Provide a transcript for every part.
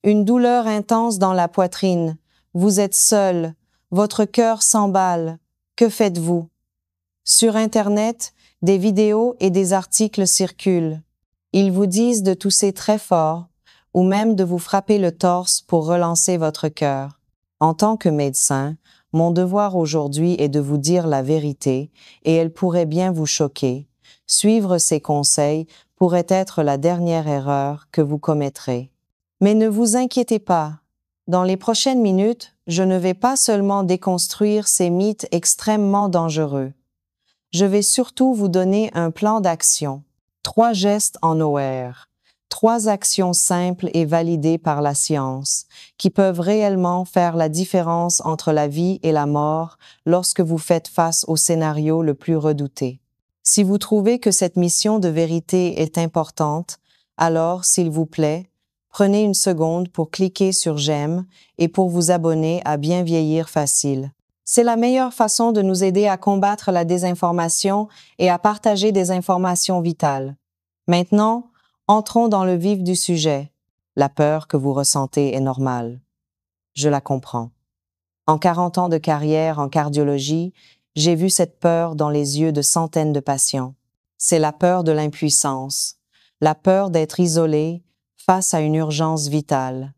Une douleur intense dans la poitrine. Vous êtes seul. Votre cœur s'emballe. Que faites-vous? Sur Internet, des vidéos et des articles circulent. Ils vous disent de tousser très fort ou même de vous frapper le torse pour relancer votre cœur. En tant que médecin, mon devoir aujourd'hui est de vous dire la vérité et elle pourrait bien vous choquer. Suivre ces conseils pourrait être la dernière erreur que vous commettrez. Mais ne vous inquiétez pas. Dans les prochaines minutes, je ne vais pas seulement déconstruire ces mythes extrêmement dangereux. Je vais surtout vous donner un plan d'action. 3 gestes en OR. 3 actions simples et validées par la science, qui peuvent réellement faire la différence entre la vie et la mort lorsque vous faites face au scénario le plus redouté. Si vous trouvez que cette mission de vérité est importante, alors, s'il vous plaît, prenez une seconde pour cliquer sur j'aime et pour vous abonner à Bien vieillir facile. C'est la meilleure façon de nous aider à combattre la désinformation et à partager des informations vitales. Maintenant, entrons dans le vif du sujet. La peur que vous ressentez est normale. Je la comprends. En 40 ans de carrière en cardiologie, j'ai vu cette peur dans les yeux de centaines de patients. C'est la peur de l'impuissance, la peur d'être isolé face à une urgence vitale,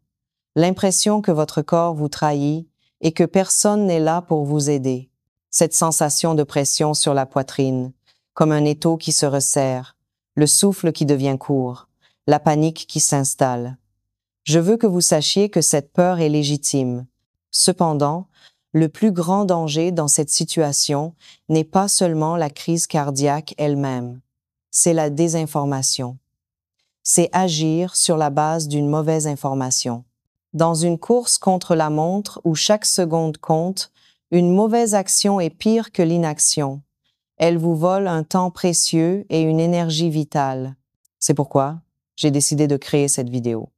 l'impression que votre corps vous trahit et que personne n'est là pour vous aider. Cette sensation de pression sur la poitrine, comme un étau qui se resserre, le souffle qui devient court, la panique qui s'installe. Je veux que vous sachiez que cette peur est légitime. Cependant, le plus grand danger dans cette situation n'est pas seulement la crise cardiaque elle-même, c'est la désinformation. C'est agir sur la base d'une mauvaise information. Dans une course contre la montre où chaque seconde compte, une mauvaise action est pire que l'inaction. Elle vous vole un temps précieux et une énergie vitale. C'est pourquoi j'ai décidé de créer cette vidéo.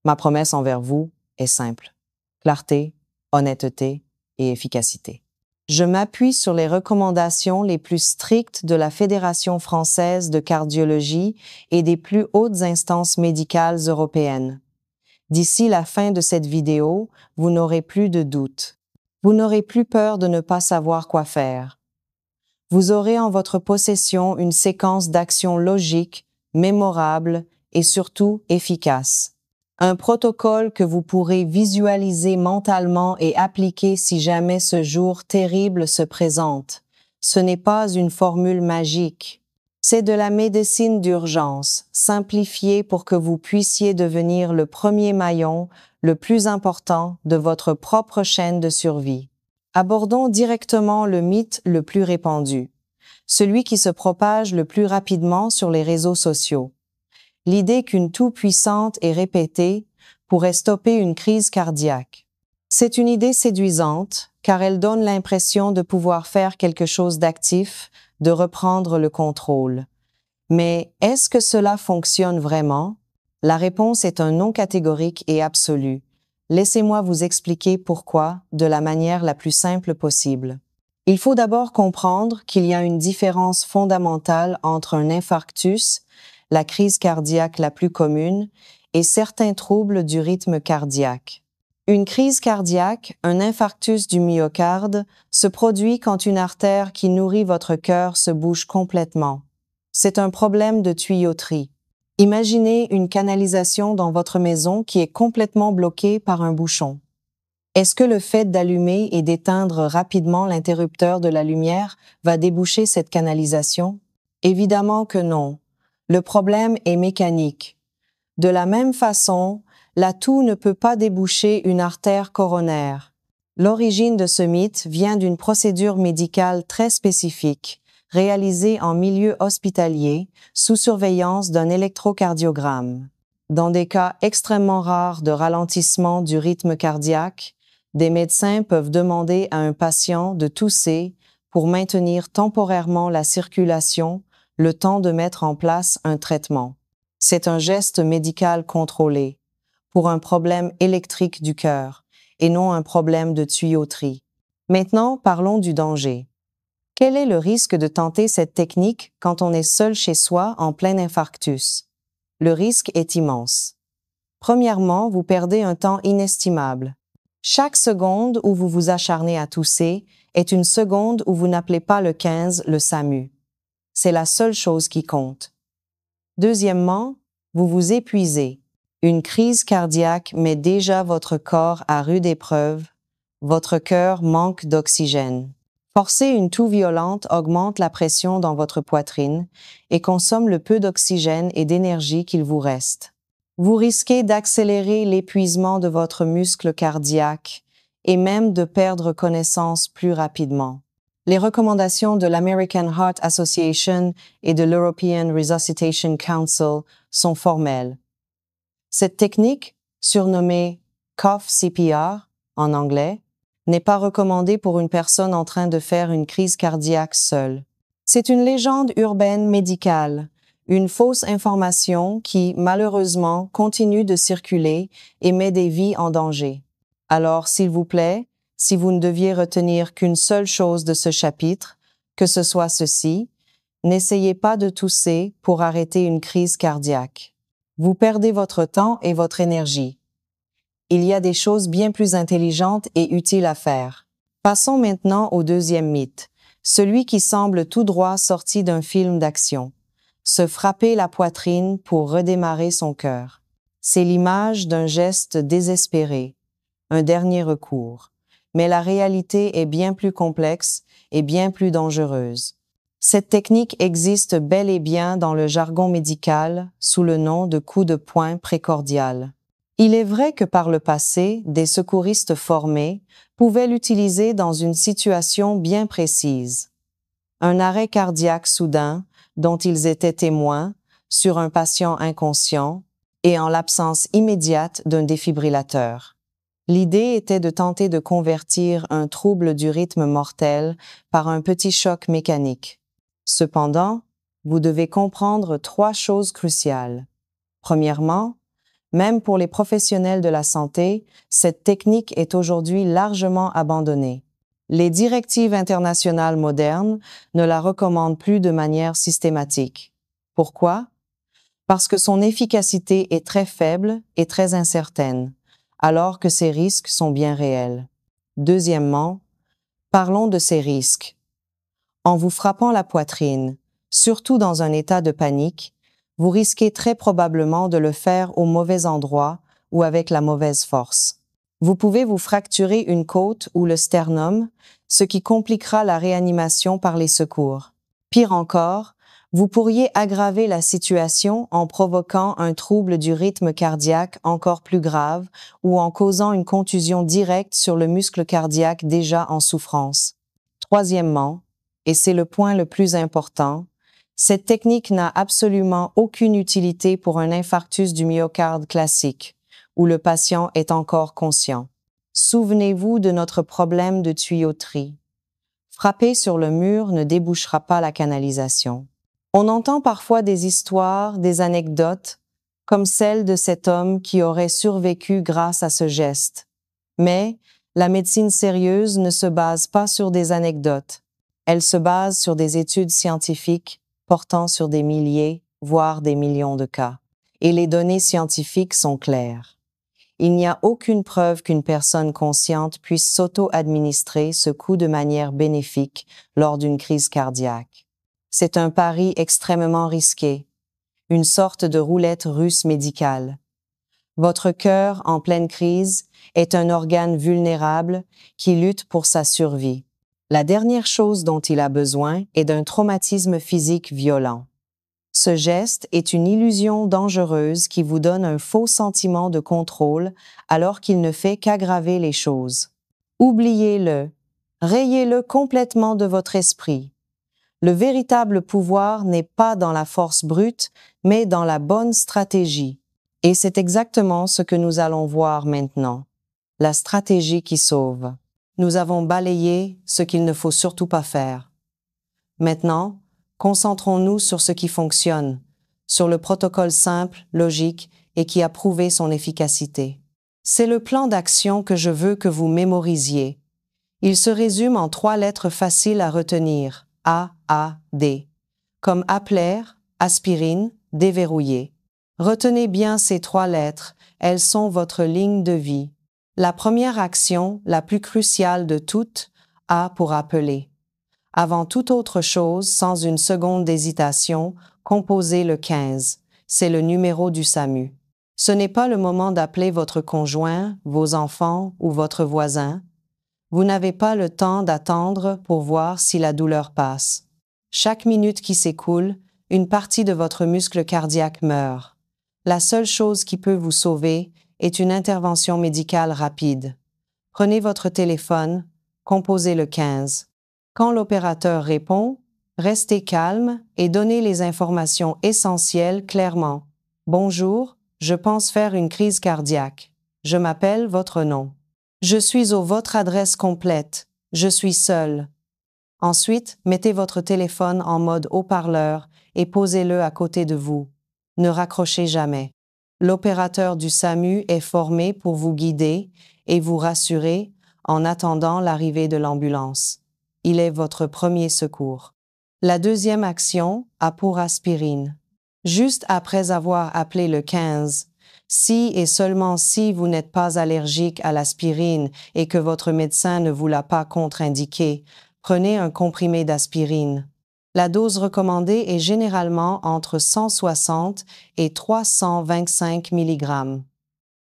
Ma promesse envers vous est simple. Clarté, honnêteté et efficacité. Je m'appuie sur les recommandations les plus strictes de la Fédération française de cardiologie et des plus hautes instances médicales européennes. D'ici la fin de cette vidéo, vous n'aurez plus de doute. Vous n'aurez plus peur de ne pas savoir quoi faire. Vous aurez en votre possession une séquence d'actions logiques, mémorables et surtout efficaces. Un protocole que vous pourrez visualiser mentalement et appliquer si jamais ce jour terrible se présente. Ce n'est pas une formule magique. C'est de la médecine d'urgence, simplifiée pour que vous puissiez devenir le premier maillon, le plus important de votre propre chaîne de survie. Abordons directement le mythe le plus répandu, celui qui se propage le plus rapidement sur les réseaux sociaux. L'idée qu'une toux puissante et répétée pourrait stopper une crise cardiaque. C'est une idée séduisante, car elle donne l'impression de pouvoir faire quelque chose d'actif, de reprendre le contrôle. Mais est-ce que cela fonctionne vraiment? La réponse est un non catégorique et absolu. Laissez-moi vous expliquer pourquoi de la manière la plus simple possible. Il faut d'abord comprendre qu'il y a une différence fondamentale entre un infarctus, la crise cardiaque la plus commune, et certains troubles du rythme cardiaque. Une crise cardiaque, un infarctus du myocarde, se produit quand une artère qui nourrit votre cœur se bouge complètement. C'est un problème de tuyauterie. Imaginez une canalisation dans votre maison qui est complètement bloquée par un bouchon. Est-ce que le fait d'allumer et d'éteindre rapidement l'interrupteur de la lumière va déboucher cette canalisation? Évidemment que non. Le problème est mécanique. De la même façon, la toux ne peut pas déboucher une artère coronaire. L'origine de ce mythe vient d'une procédure médicale très spécifique, réalisée en milieu hospitalier, sous surveillance d'un électrocardiogramme. Dans des cas extrêmement rares de ralentissement du rythme cardiaque, des médecins peuvent demander à un patient de tousser pour maintenir temporairement la circulation, le temps de mettre en place un traitement. C'est un geste médical contrôlé, pour un problème électrique du cœur, et non un problème de tuyauterie. Maintenant, parlons du danger. Quel est le risque de tenter cette technique quand on est seul chez soi en plein infarctus? Le risque est immense. Premièrement, vous perdez un temps inestimable. Chaque seconde où vous vous acharnez à tousser est une seconde où vous n'appelez pas le 15, le SAMU. C'est la seule chose qui compte. Deuxièmement, vous vous épuisez. Une crise cardiaque met déjà votre corps à rude épreuve. Votre cœur manque d'oxygène. Forcer une toux violente augmente la pression dans votre poitrine et consomme le peu d'oxygène et d'énergie qu'il vous reste. Vous risquez d'accélérer l'épuisement de votre muscle cardiaque et même de perdre connaissance plus rapidement. Les recommandations de l'American Heart Association et de l'European Resuscitation Council sont formelles. Cette technique, surnommée cough CPR en anglais, n'est pas recommandée pour une personne en train de faire une crise cardiaque seule. C'est une légende urbaine médicale, une fausse information qui, malheureusement, continue de circuler et met des vies en danger. Alors, s'il vous plaît, si vous ne deviez retenir qu'une seule chose de ce chapitre, que ce soit ceci, n'essayez pas de tousser pour arrêter une crise cardiaque. Vous perdez votre temps et votre énergie. Il y a des choses bien plus intelligentes et utiles à faire. Passons maintenant au deuxième mythe, celui qui semble tout droit sorti d'un film d'action. Se frapper la poitrine pour redémarrer son cœur. C'est l'image d'un geste désespéré, un dernier recours. Mais la réalité est bien plus complexe et bien plus dangereuse. Cette technique existe bel et bien dans le jargon médical sous le nom de coup de poing précordial. Il est vrai que par le passé, des secouristes formés pouvaient l'utiliser dans une situation bien précise. Un arrêt cardiaque soudain dont ils étaient témoins sur un patient inconscient et en l'absence immédiate d'un défibrillateur. L'idée était de tenter de convertir un trouble du rythme mortel par un petit choc mécanique. Cependant, vous devez comprendre 3 choses cruciales. Premièrement, même pour les professionnels de la santé, cette technique est aujourd'hui largement abandonnée. Les directives internationales modernes ne la recommandent plus de manière systématique. Pourquoi? Parce que son efficacité est très faible et très incertaine, alors que ces risques sont bien réels. Deuxièmement, parlons de ces risques. En vous frappant la poitrine, surtout dans un état de panique, vous risquez très probablement de le faire au mauvais endroit ou avec la mauvaise force. Vous pouvez vous fracturer une côte ou le sternum, ce qui compliquera la réanimation par les secours. Pire encore, vous pourriez aggraver la situation en provoquant un trouble du rythme cardiaque encore plus grave ou en causant une contusion directe sur le muscle cardiaque déjà en souffrance. Troisièmement, et c'est le point le plus important, cette technique n'a absolument aucune utilité pour un infarctus du myocarde classique, où le patient est encore conscient. Souvenez-vous de notre problème de tuyauterie. Frapper sur le mur ne débouchera pas la canalisation. On entend parfois des histoires, des anecdotes, comme celle de cet homme qui aurait survécu grâce à ce geste. Mais la médecine sérieuse ne se base pas sur des anecdotes. Elle se base sur des études scientifiques portant sur des milliers, voire des millions de cas. Et les données scientifiques sont claires. Il n'y a aucune preuve qu'une personne consciente puisse s'auto-administrer ce coup de manière bénéfique lors d'une crise cardiaque. C'est un pari extrêmement risqué, une sorte de roulette russe médicale. Votre cœur, en pleine crise, est un organe vulnérable qui lutte pour sa survie. La dernière chose dont il a besoin est d'un traumatisme physique violent. Ce geste est une illusion dangereuse qui vous donne un faux sentiment de contrôle alors qu'il ne fait qu'aggraver les choses. Oubliez-le, rayez-le complètement de votre esprit. Le véritable pouvoir n'est pas dans la force brute, mais dans la bonne stratégie. Et c'est exactement ce que nous allons voir maintenant. La stratégie qui sauve. Nous avons balayé ce qu'il ne faut surtout pas faire. Maintenant, concentrons-nous sur ce qui fonctionne, sur le protocole simple, logique et qui a prouvé son efficacité. C'est le plan d'action que je veux que vous mémorisiez. Il se résume en 3 lettres faciles à retenir, A, A, D, comme Appler, aspirine, déverrouiller. Retenez bien ces 3 lettres, elles sont votre ligne de vie. La première action, la plus cruciale de toutes, A pour appeler. Avant toute autre chose, sans une seconde d'hésitation, composez le 15. C'est le numéro du SAMU. Ce n'est pas le moment d'appeler votre conjoint, vos enfants ou votre voisin. Vous n'avez pas le temps d'attendre pour voir si la douleur passe. Chaque minute qui s'écoule, une partie de votre muscle cardiaque meurt. La seule chose qui peut vous sauver est une intervention médicale rapide. Prenez votre téléphone, composez le 15. Quand l'opérateur répond, restez calme et donnez les informations essentielles clairement. Bonjour, je pense faire une crise cardiaque. Je m'appelle votre nom. Je suis au votre adresse complète. Je suis seul. Ensuite, mettez votre téléphone en mode haut-parleur et posez-le à côté de vous. Ne raccrochez jamais. L'opérateur du SAMU est formé pour vous guider et vous rassurer en attendant l'arrivée de l'ambulance. Il est votre premier secours. La deuxième action a pour aspirine. Juste après avoir appelé le 15, si et seulement si vous n'êtes pas allergique à l'aspirine et que votre médecin ne vous l'a pas contre-indiqué, prenez un comprimé d'aspirine. La dose recommandée est généralement entre 160 et 325 mg.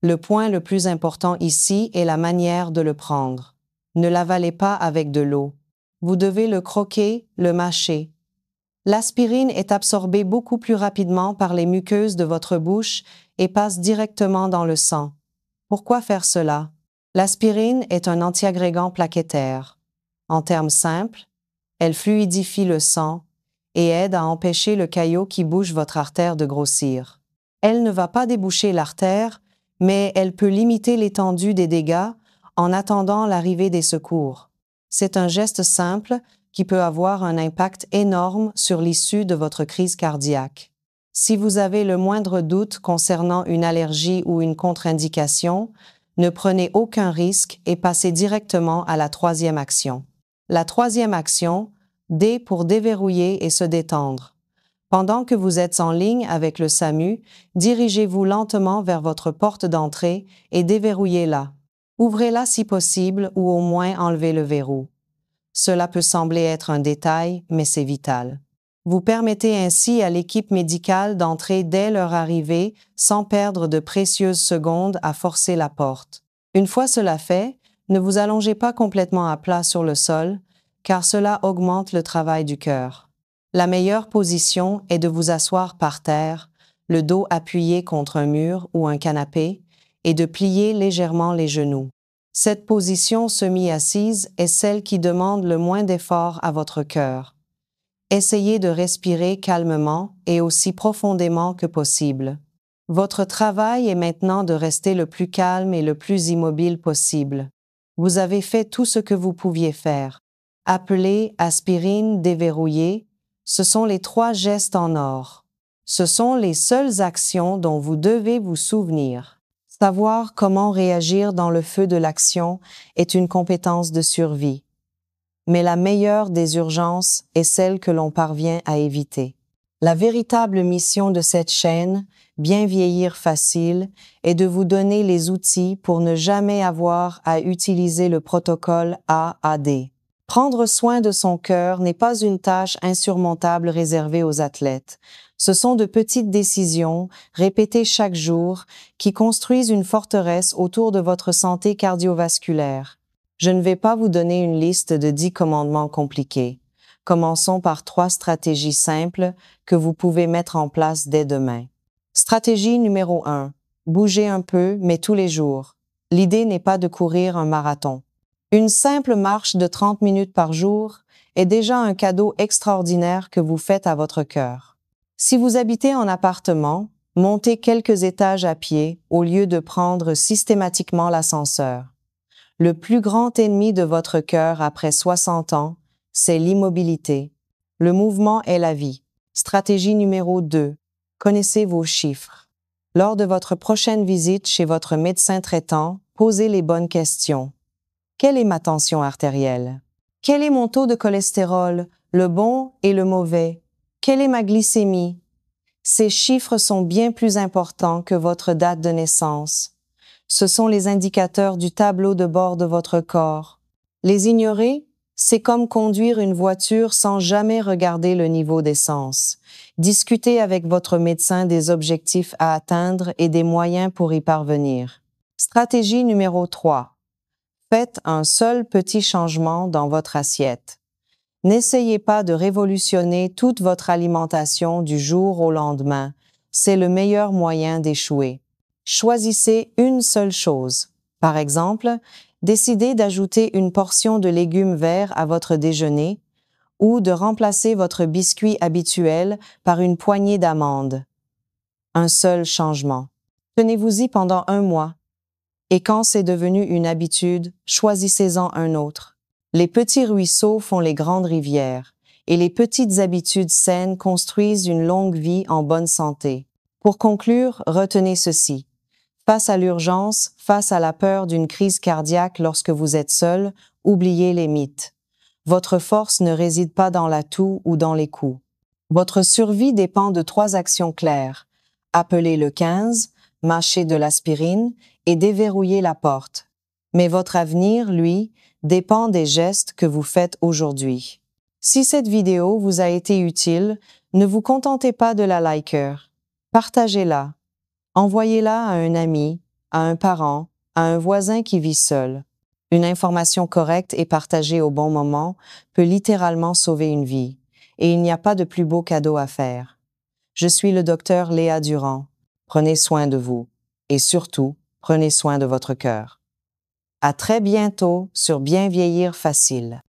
Le point le plus important ici est la manière de le prendre. Ne l'avalez pas avec de l'eau. Vous devez le croquer, le mâcher. L'aspirine est absorbée beaucoup plus rapidement par les muqueuses de votre bouche et passe directement dans le sang. Pourquoi faire cela? L'aspirine est un antiagrégant plaquettaire. En termes simples, elle fluidifie le sang et aide à empêcher le caillot qui bouche votre artère de grossir. Elle ne va pas déboucher l'artère, mais elle peut limiter l'étendue des dégâts en attendant l'arrivée des secours. C'est un geste simple qui peut avoir un impact énorme sur l'issue de votre crise cardiaque. Si vous avez le moindre doute concernant une allergie ou une contre-indication, ne prenez aucun risque et passez directement à la troisième action. La troisième action, D pour déverrouiller et se détendre. Pendant que vous êtes en ligne avec le SAMU, dirigez-vous lentement vers votre porte d'entrée et déverrouillez-la. Ouvrez-la si possible ou au moins enlevez le verrou. Cela peut sembler être un détail, mais c'est vital. Vous permettez ainsi à l'équipe médicale d'entrer dès leur arrivée sans perdre de précieuses secondes à forcer la porte. Une fois cela fait, ne vous allongez pas complètement à plat sur le sol, car cela augmente le travail du cœur. La meilleure position est de vous asseoir par terre, le dos appuyé contre un mur ou un canapé, et de plier légèrement les genoux. Cette position semi-assise est celle qui demande le moins d'effort à votre cœur. Essayez de respirer calmement et aussi profondément que possible. Votre travail est maintenant de rester le plus calme et le plus immobile possible. Vous avez fait tout ce que vous pouviez faire. Appeler, aspirine, déverrouiller, ce sont les 3 gestes en or. Ce sont les seules actions dont vous devez vous souvenir. Savoir comment réagir dans le feu de l'action est une compétence de survie. Mais la meilleure des urgences est celle que l'on parvient à éviter. La véritable mission de cette chaîne, Bien vieillir facile, est de vous donner les outils pour ne jamais avoir à utiliser le protocole AAD. Prendre soin de son cœur n'est pas une tâche insurmontable réservée aux athlètes. Ce sont de petites décisions, répétées chaque jour, qui construisent une forteresse autour de votre santé cardiovasculaire. Je ne vais pas vous donner une liste de 10 commandements compliqués. Commençons par 3 stratégies simples que vous pouvez mettre en place dès demain. Stratégie numéro 1. Bougez un peu, mais tous les jours. L'idée n'est pas de courir un marathon. Une simple marche de 30 minutes par jour est déjà un cadeau extraordinaire que vous faites à votre cœur. Si vous habitez en appartement, montez quelques étages à pied au lieu de prendre systématiquement l'ascenseur. Le plus grand ennemi de votre cœur après 60 ans, c'est l'immobilité. Le mouvement est la vie. Stratégie numéro 2. Connaissez vos chiffres. Lors de votre prochaine visite chez votre médecin traitant, posez les bonnes questions. Quelle est ma tension artérielle? Quel est mon taux de cholestérol, le bon et le mauvais? Quelle est ma glycémie? Ces chiffres sont bien plus importants que votre date de naissance. Ce sont les indicateurs du tableau de bord de votre corps. Les ignorer, c'est comme conduire une voiture sans jamais regarder le niveau d'essence. Discutez avec votre médecin des objectifs à atteindre et des moyens pour y parvenir. Stratégie numéro 3. Faites un seul petit changement dans votre assiette. N'essayez pas de révolutionner toute votre alimentation du jour au lendemain. C'est le meilleur moyen d'échouer. Choisissez une seule chose. Par exemple, décidez d'ajouter une portion de légumes verts à votre déjeuner ou de remplacer votre biscuit habituel par une poignée d'amandes. Un seul changement. Tenez-vous-y pendant 1 mois. Et quand c'est devenu une habitude, choisissez-en un autre. Les petits ruisseaux font les grandes rivières, et les petites habitudes saines construisent une longue vie en bonne santé. Pour conclure, retenez ceci. Face à l'urgence, face à la peur d'une crise cardiaque lorsque vous êtes seul, oubliez les mythes. Votre force ne réside pas dans la toux ou dans les coups. Votre survie dépend de 3 actions claires. Appelez le 15, mâchez de l'aspirine et déverrouillez la porte. Mais votre avenir, lui, dépend des gestes que vous faites aujourd'hui. Si cette vidéo vous a été utile, ne vous contentez pas de la liker. Partagez-la. Envoyez-la à un ami, à un parent, à un voisin qui vit seul. Une information correcte et partagée au bon moment peut littéralement sauver une vie. Et il n'y a pas de plus beau cadeau à faire. Je suis le docteur Léa Durand. Prenez soin de vous. Et surtout, prenez soin de votre cœur. À très bientôt sur Bien vieillir facile.